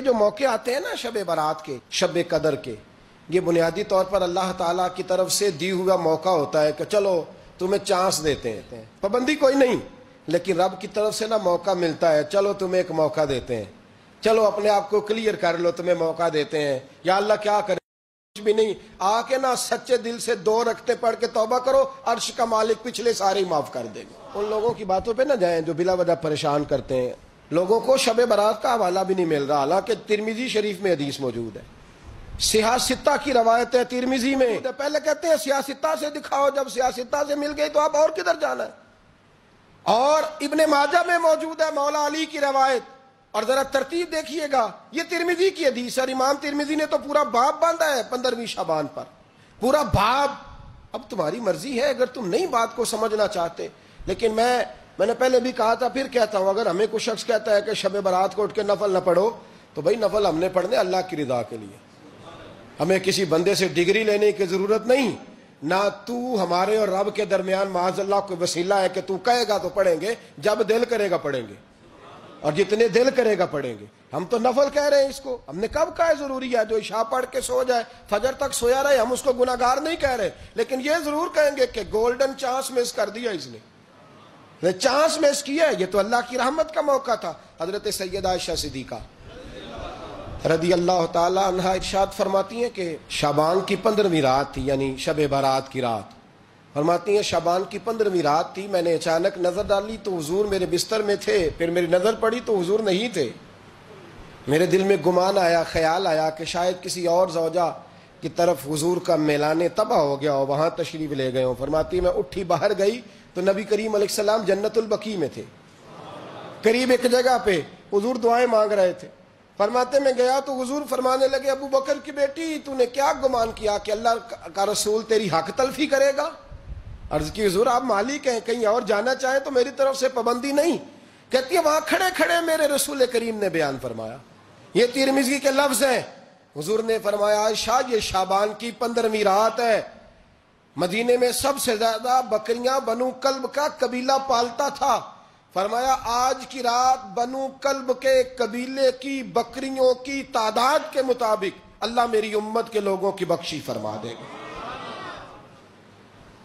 جو موقع آتے ہیں نا شب برات کے، شب قدر کے، یہ بنیادی طور پر اللہ تعالیٰ کی طرف سے دی ہوا موقع ہوتا ہے کہ چلو تمہیں چانس دیتے ہیں، پابندی کوئی نہیں، لیکن رب کی طرف سے نا موقع ملتا ہے، چلو تمہیں ایک موقع دیتے ہیں، چلو اپنے آپ کو کلیئر کر لو، تمہیں موقع دیتے ہیں، یا اللہ کیا کرے کچھ بھی نہیں، آ کے نا سچے دل سے 2 رکعتیں پڑھ کے توبہ کرو، عرش کا مالک پچھلے سارے معاف کر دے گا۔ ان لوگوں کی باتوں پہ نہ جائیں جو بلا وجہ پریشان کرتے ہیں، لوگوں کو شب برات کا حوالہ بھی نہیں مل رہا، حالانکہ ترمذی شریف میں حدیث موجود ہے، سیاستہ کی روایت ہے ترمذی میں، پہلے کہتے ہیں سیاستہ سے دکھاؤ، جب سیاستہ سے مل گئی تو اب اور کدھر جانا ہے؟ اور ابن ماجہ میں موجود ہے مولا علی کی روایت، اور ذرا ترتیب دیکھیے گا، یہ ترمذی کی حدیث ہے، اور امام ترمذی نے تو پورا باب باندھا ہے 15ویں شعبان پر، پورا باب۔ اب تمہاری مرضی ہے اگر تم نئی بات کو سمجھنا چاہتے، لیکن میں نے پہلے بھی کہا تھا، پھر کہتا ہوں، اگر ہمیں کوئی شخص کہتا ہے کہ شب برات کو اٹھ کے نفل نہ پڑھو، تو بھائی نفل ہم نے پڑھنے اللہ کی رضا کے لیے، ہمیں کسی بندے سے ڈگری لینے کی ضرورت نہیں، نہ تو ہمارے اور رب کے درمیان معاذ اللہ کوئی وسیلہ ہے کہ تو کہے گا تو پڑھیں گے، جب دل کرے گا پڑھیں گے، اور جتنے دل کرے گا پڑھیں گے۔ ہم تو نفل کہہ رہے ہیں اس کو، ہم نے کب کہا ہے ضروری ہے جو عشاء پڑھ کے سو جائے فجر تک سویا رہے، ہم اس کو گناہ گار نہیں کہہ رہے، لیکن یہ ضرور کہیں گے کہ گولڈن چانس مس کر دیا اس نے چانس مس کیا ہے، یہ تو اللہ کی رحمت کا موقع تھا۔ حضرت سیدہ عائشہ صدیقہ رضی اللہ تعالی عنہ ارشاد فرماتی ہیں کہ شعبان کی 15ویں رات تھی، یعنی شب برات کی رات، فرماتی ہیں شعبان کی 15ویں رات تھی، میں نے اچانک نظر ڈالی تو حضور میرے بستر میں تھے، پھر میری نظر پڑی تو حضور نہیں تھے، میرے دل میں گمان آیا، خیال آیا کہ شاید کسی اور زوجہ کی طرف حضور کا میلان تباہ ہو گیا ہو، وہاں تشریف لے گئے ہوں۔ فرماتی میں اٹھی باہر گئی تو نبی کریم علیہ السلام جنت البقیع میں تھے، قریب ایک جگہ پہ حضور دعائیں مانگ رہے تھے۔ فرماتے میں گیا تو حضور فرمانے لگے، ابو بکر کی بیٹی تو نے کیا گمان کیا کہ اللہ کا رسول تیری حق تلفی کرے گا؟ عرض کی حضور آپ مالک ہیں، کہیں اور جانا چاہیں تو میری طرف سے پابندی نہیں۔ کہتی ہے وہاں کھڑے کھڑے میرے رسول کریم نے بیان فرمایا، یہ ترمذی کے لفظ ہیں، حضور نے فرمایا عائشہ یہ شعبان کی 15ویں رات ہے، مدینے میں سب سے زیادہ بکریاں بنو کلب کا قبیلہ پالتا تھا، فرمایا آج کی رات بنو کلب کے قبیلے کی بکریوں کی تعداد کے مطابق اللہ میری امت کے لوگوں کی بخشی فرما دے گا۔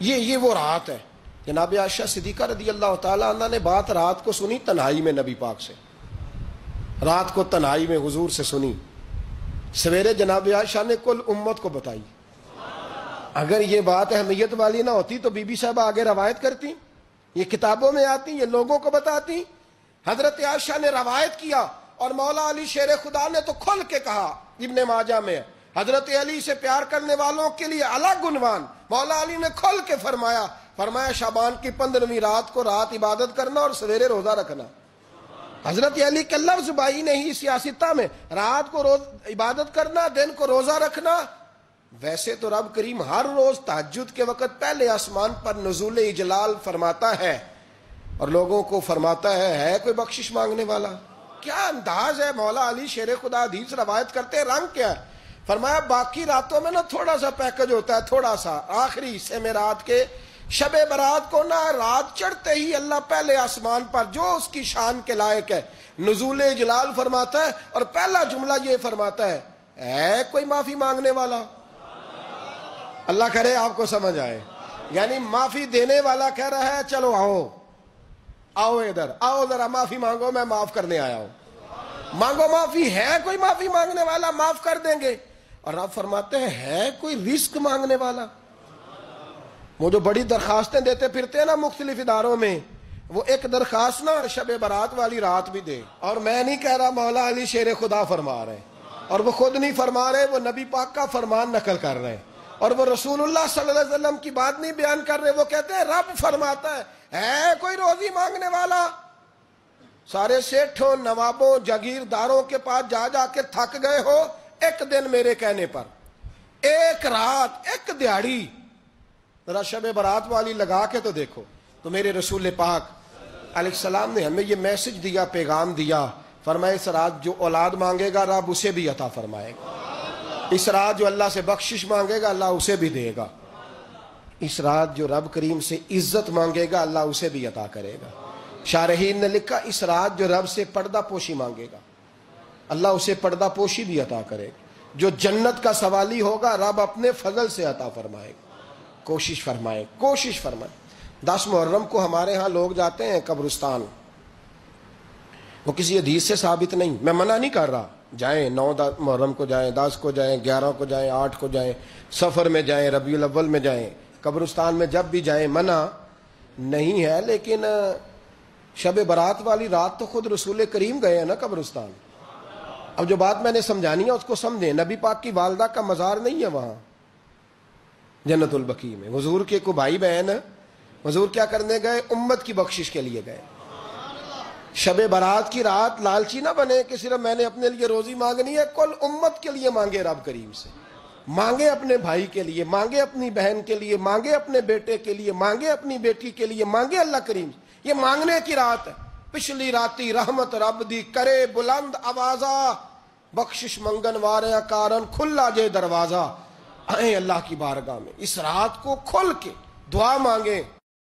یہ وہ رات ہے۔ جناب عائشہ صدیقہ رضی اللہ تعالیٰ عنہ نے بات رات کو سنی تنہائی میں، نبی پاک سے رات کو تنہائی میں حضور سے سنی، سویرے جناب عائشہ نے کل امت کو بتائی۔ اگر یہ بات اہمیت والی نہ ہوتی تو بی بی صاحبہ آگے روایت کرتی، یہ کتابوں میں آتی، یہ لوگوں کو بتاتی۔ حضرت عائشہ نے روایت کیا اور مولا علی شیر خدا نے تو کھل کے کہا، ابن ماجہ میں حضرت علی سے پیار کرنے والوں کے لیے الگ عنوان، مولا علی نے کھل کے فرمایا شعبان کی 15ویں رات کو رات عبادت کرنا اور سویرے روزہ رکھنا۔ حضرت علی کے لفظ بائی نے ہی سیاستہ میں رات کو روز عبادت کرنا، دن کو روزہ رکھنا۔ ویسے تو رب کریم ہر روز تہجد کے وقت پہلے آسمان پر نزول اجلال فرماتا ہے اور لوگوں کو فرماتا ہے کوئی بخشش مانگنے والا؟ کیا انداز ہے مولا علی شیر خدا حدیث روایت کرتے، رنگ کیا ہے؟ فرمایا باقی راتوں میں نا تھوڑا سا پیکج ہوتا ہے، تھوڑا سا آخری حصے میں رات کے شب برات کو نا رات چڑھتے ہی اللہ پہلے آسمان پر جو اس کی شان کے لائق ہے نزول اجلال فرماتا ہے، اور پہلا جملہ یہ فرماتا ہے کوئی معافی مانگنے والا؟ اللہ کرے آپ کو سمجھ آئے، یعنی معافی دینے والا کہہ رہا ہے چلو آؤ ادھر آؤ ذرا معافی مانگو، میں معاف کرنے آیا ہوں، مانگو معافی، ہے کوئی معافی مانگنے والا؟ معاف کر دیں گے۔ اور آپ فرماتے ہیں ہے کوئی رزق مانگنے والا؟ وہ جو بڑی درخواستیں دیتے پھرتے ہیں نا مختلف اداروں میں، وہ ایک درخواست نا شب برات والی رات بھی دے۔ اور میں نہیں کہہ رہا، مولا علی شیر خدا فرما رہے ہیں، اور وہ خود نہیں فرما رہے، وہ نبی پاک کا فرمان نقل کر رہے ہیں، اور وہ رسول اللہ صلی اللہ علیہ وسلم کی بات نہیں بیان کر رہے، وہ کہتے ہیں رب فرماتا ہے کوئی روزی مانگنے والا؟ سارے سیٹھوں نوابوں جاگیرداروں کے پاس جا کے تھک گئے ہو، ایک دن میرے کہنے پر، ایک رات، ایک دیہڑی ذرا شب برات والی لگا کے تو دیکھو۔ تو میرے رسول پاک علیہ السلام نے ہمیں یہ میسج دیا، پیغام دیا، فرمایا اس رات جو اولاد مانگے گا رب اسے بھی عطا فرمائے گا، اس رات جو اللہ سے بخشش مانگے گا اللہ اسے بھی دے گا، اس رات جو رب کریم سے عزت مانگے گا اللہ اسے بھی عطا کرے گا۔ شارحین نے لکھا اس رات جو رب سے پردہ پوشی مانگے گا، اللہ اسے پردہ پوشی بھی عطا کرے. جو جنت کا سوالی ہوگا رب اپنے فضل سے عطا فرمائے. کوشش فرمائے. 10 محرم کو ہمارے ہاں لوگ جاتے ہیں قبرستان. وہ کسی حدیث سے ثابت نہیں، میں منع نہیں کر رہا، جائیں 9 محرم کو جائیں، 10 کو جائیں، 11 کو جائیں، 8 کو جائیں، سفر میں جائیں، ربیع الاول میں جائیں، قبرستان میں جب بھی جائیں منع نہیں ہے. لیکن شب برات والی رات تو خود رسول کریم گئے ہیں نا قبرستان. اب جو بات میں نے سمجھانی ہے اس کو سمجھیں. نبی پاک کی والدہ کا مزار نہیں ہے وہاں جنت البقیع میں. حضور کے کو بھائی بہن، حضور کیا کرنے گئے؟ امت کی بخشش کے لیے گئے. شب برات کی رات لالچی نہ بنے کہ صرف میں نے اپنے لیے روزی مانگنی ہے، کل امت کے لیے مانگے. رب کریم سے مانگے، اپنے بھائی کے لیے مانگے، اپنی بہن کے لیے مانگے، اپنے بیٹے کے لیے مانگے، اپنی بیٹی کے لیے مانگے. اللہ کریم سے یہ مانگنے کی رات ہے. پچھلی راتی رحمت رب دی کرے بلند آوازہ، بخشش منگن واریاں کارن کھلا جے دروازہ. آئیں اللہ کی بارگاہ میں اس رات کو کھل کے دعا مانگیں.